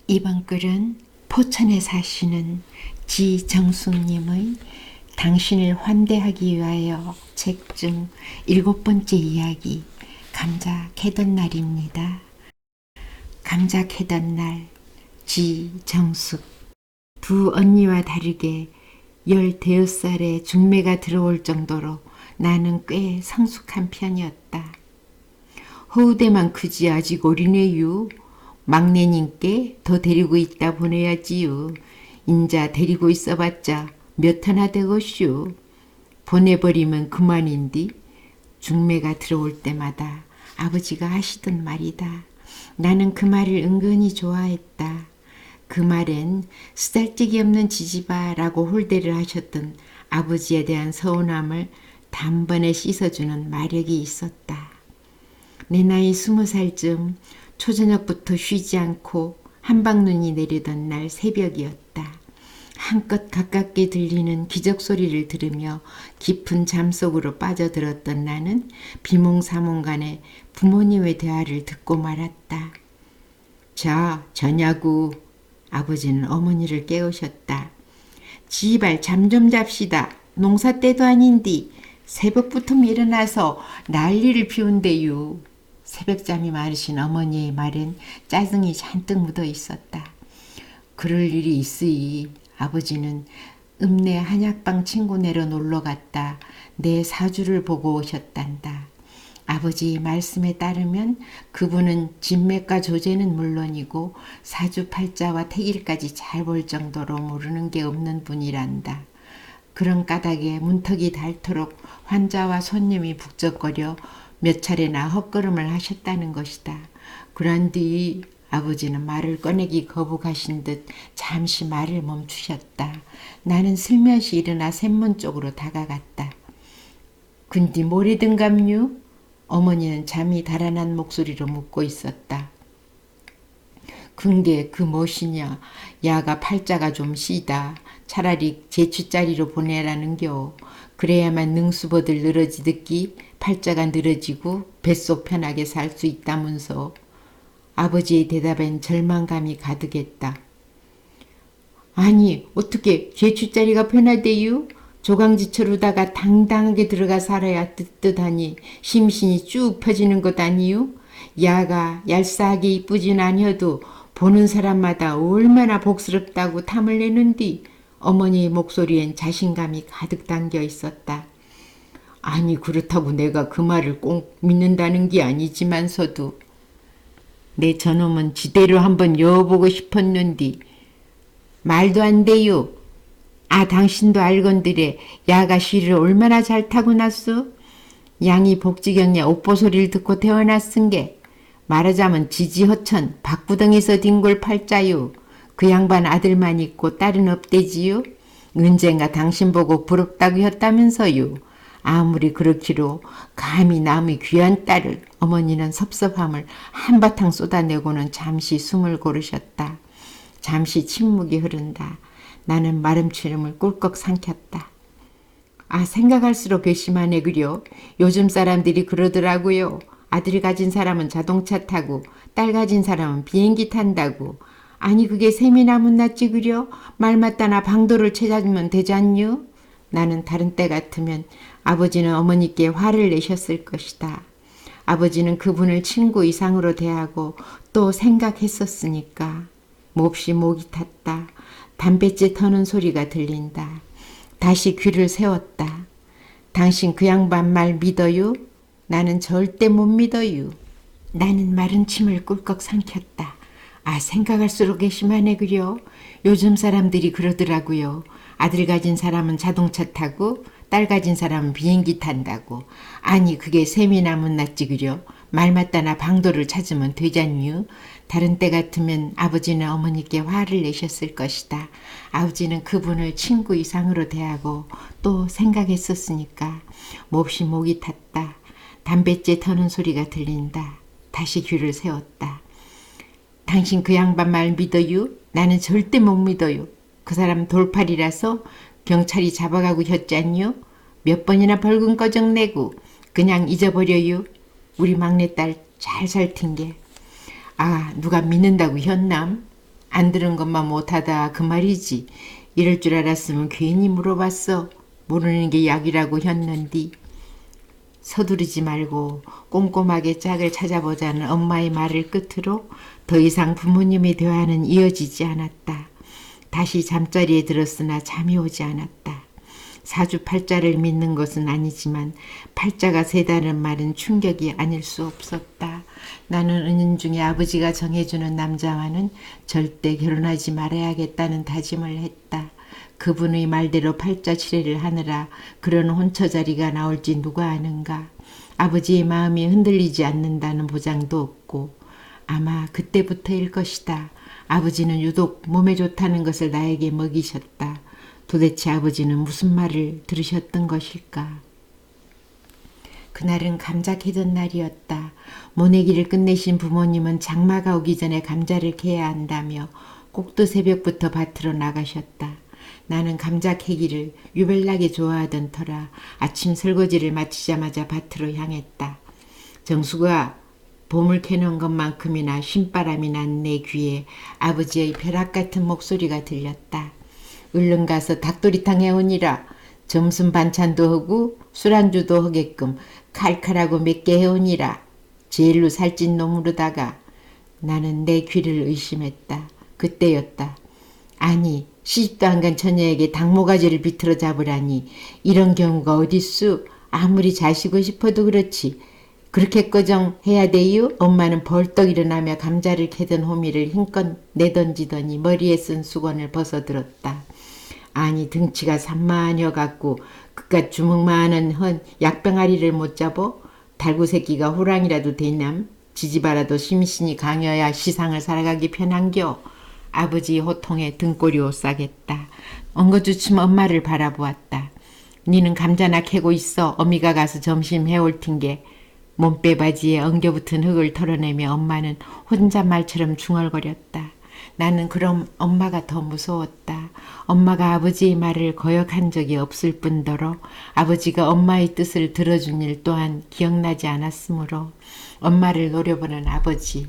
이번 글은 포천에 사시는 지정숙님의 당신을 환대하기 위하여 책 중 7번째 이야기 감자 캐던 날입니다. 감자 캐던 날 지정숙. 두 언니와 다르게 15살에 중매가 들어올 정도로 나는 꽤 성숙한 편이었다. 허우대만 크지 아직 어리네유. 막내님께 더 데리고 있다 보내야지요. 인자 데리고 있어봤자 몇 하나 되겠슈. 보내버리면 그만인디. 중매가 들어올 때마다 아버지가 하시던 말이다. 나는 그 말을 은근히 좋아했다. 그 말엔 쓰잘데기 없는 지지바라고 홀대를 하셨던 아버지에 대한 서운함을 단번에 씻어주는 마력이 있었다. 내 나이 20살쯤 초저녁부터 쉬지 않고 한방눈이 내리던 날 새벽이었다. 한껏 가깝게 들리는 기적소리를 들으며 깊은 잠속으로 빠져들었던 나는 비몽사몽간에 부모님의 대화를 듣고 말았다. 자, 저냐고. 아버지는 어머니를 깨우셨다. 지발 잠 좀 잡시다. 농사 때도 아닌디. 새벽부터 일어나서 난리를 피운대요. 새벽잠이 많으신 어머니의 말엔 짜증이 잔뜩 묻어 있었다. 그럴 일이 있으이. 아버지는 읍내 한약방 친구네로 놀러 갔다 내 사주를 보고 오셨단다. 아버지 말씀에 따르면 그분은 진맥과 조제는 물론이고 사주팔자와 태길까지 잘 볼 정도로 모르는 게 없는 분이란다. 그런 까닭에 문턱이 닳도록 환자와 손님이 북적거려 몇 차례나 헛걸음을 하셨다는 것이다. 그런 뒤 아버지는 말을 꺼내기 거북하신 듯 잠시 말을 멈추셨다. 나는 슬며시 일어나 샘문 쪽으로 다가갔다. 근디 뭐래든갑류? 어머니는 잠이 달아난 목소리로 묻고 있었다. 근게 그 무엇이냐. 야가 팔자가 좀 시다. 차라리 제추자리로 보내라는겨. 그래야만 능수보들 늘어지듯이 팔자가 늘어지고 뱃속 편하게 살 수 있다면서. 아버지의 대답엔 절망감이 가득했다. 아니 어떻게 제추자리가 편하대유? 조강지처로다가 당당하게 들어가 살아야 뜨뜻하니 심신이 쭉 펴지는 것 아니유? 야가 얄싸하게 이쁘진 아니어도 보는 사람마다 얼마나 복스럽다고 탐을 내는디. 어머니의 목소리엔 자신감이 가득 담겨 있었다. 아니 그렇다고 내가 그 말을 꼭 믿는다는 게 아니지만서도 내 저놈은 지대로 한번 여보고 싶었는디. 말도 안 돼요. 아 당신도 알건드레 야가 시를 얼마나 잘 타고났어? 양이 복지경냐 옥보 소리를 듣고 태어났은 게 말하자면 지지허천 박구덩에서 뒹굴 팔자요. 그 양반 아들만 있고 딸은 없대지요. 언젠가 당신 보고 부럽다고 했다면서요. 아무리 그렇기로 감히 남의 귀한 딸을. 어머니는 섭섭함을 한바탕 쏟아내고는 잠시 숨을 고르셨다. 잠시 침묵이 흐른다. 나는 마름치름을 꿀꺽 삼켰다. 아 생각할수록 괘씸하네 그려. 요즘 사람들이 그러더라고요. 아들 가진 사람은 자동차 타고 딸 가진 사람은 비행기 탄다고. 아니 그게 셈이나 못났지 그려. 말 맞다나 방도를 찾아주면 되잖유. 나는 다른 때 같으면 아버지는 어머니께 화를 내셨을 것이다. 아버지는 그분을 친구 이상으로 대하고 또 생각했었으니까. 몹시 목이 탔다. 담뱃재 터는 소리가 들린다. 다시 귀를 세웠다. 당신 그 양반 말 믿어요? 나는 절대 못 믿어요. 나는 마른 침을 꿀꺽 삼켰다. 아 생각할수록 괘씸하네 그려. 요즘 사람들이 그러더라고요. 아들 가진 사람은 자동차 타고 딸 가진 사람은 비행기 탄다고. 아니 그게 셈이나 못났지 그려. 말 맞다나 방도를 찾으면 되잖유. 다른 때 같으면 아버지는 어머니께 화를 내셨을 것이다. 아버지는 그분을 친구 이상으로 대하고 또 생각했었으니까. 몹시 목이 탔다. 담뱃재 터는 소리가 들린다. 다시 귀를 세웠다. 당신 그 양반 말 믿어요? 나는 절대 못 믿어요. 그 사람 돌팔이라서 경찰이 잡아가고 했잖요. 몇 번이나 벌금 꺼정 내고 그냥 잊어버려요. 우리 막내딸 잘 살 텐게. 아 누가 믿는다고 현남? 안 들은 것만 못하다 그 말이지. 이럴 줄 알았으면 괜히 물어봤어. 모르는 게 약이라고 했는디. 서두르지 말고 꼼꼼하게 짝을 찾아보자는 엄마의 말을 끝으로 더 이상 부모님의 대화는 이어지지 않았다. 다시 잠자리에 들었으나 잠이 오지 않았다. 사주팔자를 믿는 것은 아니지만 팔자가 세다는 말은 충격이 아닐 수 없었다. 나는 은연중에 아버지가 정해주는 남자와는 절대 결혼하지 말아야겠다는 다짐을 했다. 그분의 말대로 팔자 칠해를 하느라 그런 혼처자리가 나올지 누가 아는가. 아버지의 마음이 흔들리지 않는다는 보장도 없고 아마 그때부터일 것이다. 아버지는 유독 몸에 좋다는 것을 나에게 먹이셨다. 도대체 아버지는 무슨 말을 들으셨던 것일까? 그날은 감자 캐던 날이었다. 모내기를 끝내신 부모님은 장마가 오기 전에 감자를 캐야 한다며 꼭두 새벽부터 밭으로 나가셨다. 나는 감자 캐기를 유별나게 좋아하던 터라 아침 설거지를 마치자마자 밭으로 향했다. 정수가 봄을 캐는 것만큼이나 쉰바람이 난 내 귀에 아버지의 벼락 같은 목소리가 들렸다. 얼른 가서 닭도리탕 해오니라. 점심 반찬도 하고 술안주도 하게끔 칼칼하고 맵게 해오니라. 제일로 살찐 놈으로다가. 나는 내 귀를 의심했다. 그때였다. 아니 시집도 안 간 처녀에게 닭모가지를 비틀어 잡으라니 이런 경우가 어딨수. 아무리 자시고 싶어도 그렇지. 그렇게 꺼정 해야 돼요? 엄마는 벌떡 일어나며 감자를 캐던 호미를 힘껏 내던지더니 머리에 쓴 수건을 벗어들었다. 아니 등치가 산만여 갖고 그깟 주먹만한 헌 약병아리를 못 잡어? 달구 새끼가 호랑이라도 되남? 지지바라도 심신이 강여야 시상을 살아가기 편한겨. 아버지 호통에 등골이 오싹했다. 엉거주춤 엄마를 바라보았다. 니는 감자나 캐고 있어. 어미가 가서 점심 해올 텐게. 몸빼바지에 엉겨붙은 흙을 털어내며 엄마는 혼잣말처럼 중얼거렸다. 나는 그럼 엄마가 더 무서웠다. 엄마가 아버지의 말을 거역한 적이 없을 뿐더러 아버지가 엄마의 뜻을 들어준 일 또한 기억나지 않았으므로 엄마를 노려보는 아버지.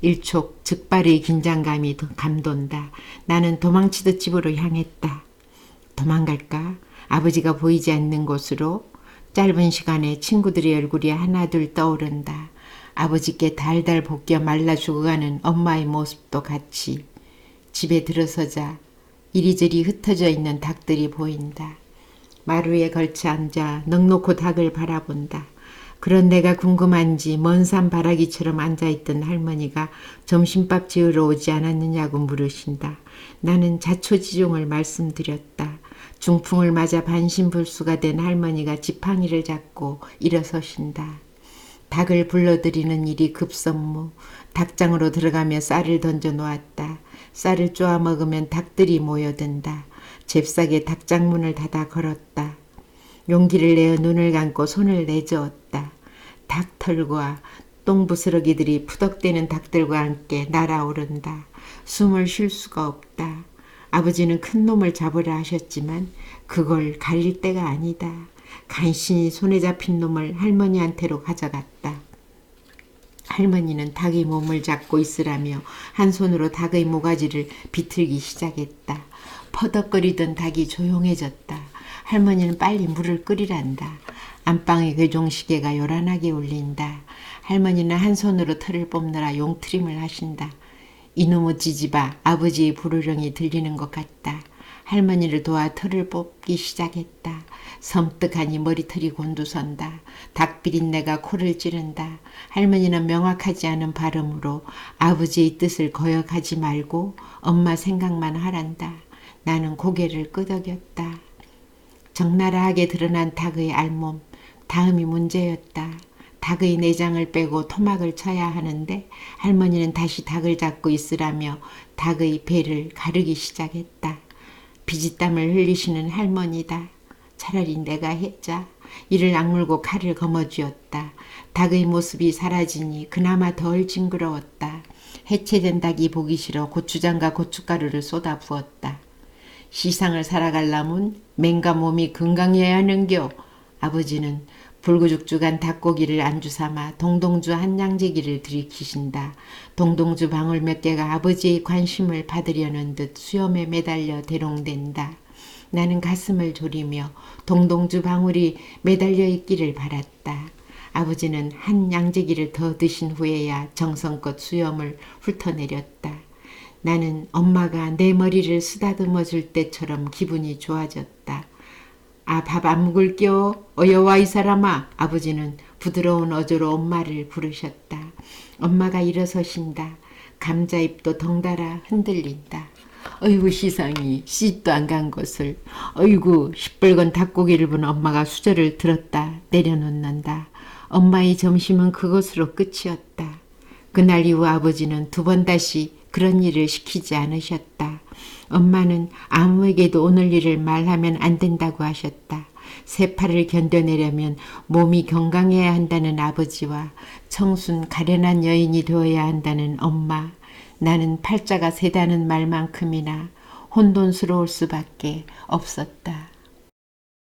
일촉즉발의 긴장감이 감돈다. 나는 도망치듯 집으로 향했다. 도망갈까? 아버지가 보이지 않는 곳으로. 짧은 시간에 친구들의 얼굴이 하나둘 떠오른다. 아버지께 달달 볶여 말라 죽어가는 엄마의 모습도 같이. 집에 들어서자 이리저리 흩어져 있는 닭들이 보인다. 마루에 걸쳐 앉아 넋놓고 닭을 바라본다. 그런 내가 궁금한지 먼 산 바라기처럼 앉아있던 할머니가 점심밥 지으러 오지 않았느냐고 물으신다. 나는 자초지종을 말씀드렸다. 중풍을 맞아 반신불수가 된 할머니가 지팡이를 잡고 일어서신다. 닭을 불러들이는 일이 급선무. 닭장으로 들어가며 쌀을 던져 놓았다. 쌀을 쪼아 먹으면 닭들이 모여든다. 잽싸게 닭장 문을 닫아 걸었다. 용기를 내어 눈을 감고 손을 내저었다. 닭털과 똥부스러기들이 푸덕대는 닭들과 함께 날아오른다. 숨을 쉴 수가 없다. 아버지는 큰 놈을 잡으라 하셨지만 그걸 가릴 때가 아니다. 간신히 손에 잡힌 놈을 할머니한테로 가져갔다. 할머니는 닭의 몸을 잡고 있으라며 한 손으로 닭의 모가지를 비틀기 시작했다. 퍼덕거리던 닭이 조용해졌다. 할머니는 빨리 물을 끓이란다. 안방의 괴종시계가 요란하게 울린다. 할머니는 한 손으로 털을 뽑느라 용트림을 하신다. 이놈의 지지바 아버지의 부르령이 들리는 것 같다. 할머니를 도와 털을 뽑기 시작했다. 섬뜩하니 머리털이 곤두선다. 닭비린내가 코를 찌른다. 할머니는 명확하지 않은 발음으로 아버지의 뜻을 거역하지 말고 엄마 생각만 하란다. 나는 고개를 끄덕였다. 적나라하게 드러난 닭의 알몸, 다음이 문제였다. 닭의 내장을 빼고 토막을 쳐야 하는데 할머니는 다시 닭을 잡고 있으라며 닭의 배를 가르기 시작했다. 비지땀을 흘리시는 할머니다. 차라리 내가 했자. 이를 악물고 칼을 거머쥐었다. 닭의 모습이 사라지니 그나마 덜 징그러웠다. 해체된 닭이 보기 싫어 고추장과 고춧가루를 쏟아 부었다. 시상을 살아가려면 맹가 몸이 건강해야 하는겨. 아버지는 불구죽죽한 닭고기를 안주 삼아 동동주 한 양재기를 들이키신다. 동동주 방울 몇 개가 아버지의 관심을 받으려는 듯 수염에 매달려 대롱댄다. 나는 가슴을 졸이며 동동주 방울이 매달려 있기를 바랐다. 아버지는 한 양재기를 더 드신 후에야 정성껏 수염을 훑어내렸다. 나는 엄마가 내 머리를 쓰다듬어 줄 때처럼 기분이 좋아졌다. 아, 밥 안 먹을겨? 어여와 이 사람아. 아버지는 부드러운 어조로 엄마를 부르셨다. 엄마가 일어서신다. 감자잎도 덩달아 흔들린다. 어이구 시상이 씻도 안 간 것을. 어이구 시뻘건 닭고기를 본 엄마가 수저를 들었다 내려놓는다. 엄마의 점심은 그것으로 끝이었다. 그날 이후 아버지는 두 번 다시 그런 일을 시키지 않으셨다. 엄마는 아무에게도 오늘 일을 말하면 안 된다고 하셨다. 세파를 견뎌내려면 몸이 건강해야 한다는 아버지와 청순 가련한 여인이 되어야 한다는 엄마. 나는 팔자가 세다는 말만큼이나 혼돈스러울 수밖에 없었다.